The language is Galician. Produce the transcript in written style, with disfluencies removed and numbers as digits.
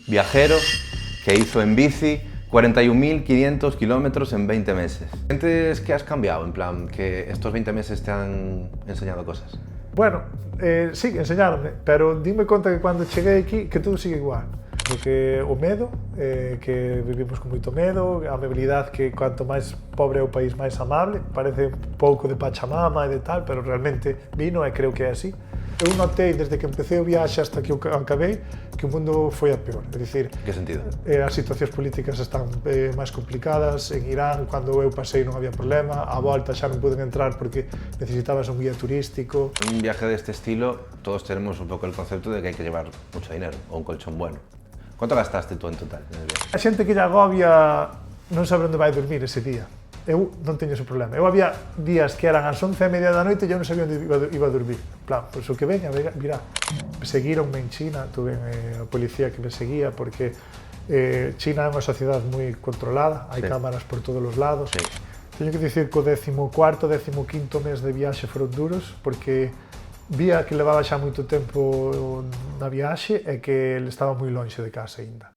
viajero que hizo en bici 41.500 kilómetros en 20 meses. ¿Sientes que has cambiado? En plan, que estos 20 meses te han enseñado cosas. Bueno, sí, enseñaronme, pero dime conta que cando cheguei aquí que todo sigue igual. Porque o medo, que vivimos con moito medo, a amabilidade que cuanto máis pobre é o país máis amable, parece un pouco de Pachamama e de tal, pero realmente vino e creo que é así. Eu notei desde que empecé o viaxe hasta que o acabei que o mundo foi a peor, é dicir, Que sentido? as situacións políticas están máis complicadas, en Irán cando eu pasei non había problema, a volta xa non puden entrar porque necesitabas un guía turístico. En un viaje de este estilo todos tenemos un poco el concepto de que hay que llevar mucho dinero o un colchón bueno. ¿Cuánto gastaste tú en total en el viaje? A xente que lle agobia non sabe onde vai dormir ese día. Eu non teño ese problema. Eu había días que eran as 11:30 da noite e eu non sabía onde iba a dormir. En plan, pois o que veña, virá. Seguíronme en China, tuve a policía que me seguía porque China é unha sociedade moi controlada, hai cámaras por todos os lados. Sí. Teño que dicir que o 14º, 15º mes de viaxe foron duros porque vía que levaba xa moito tempo na viaxe e que ele estaba moi lonxe de casa aínda.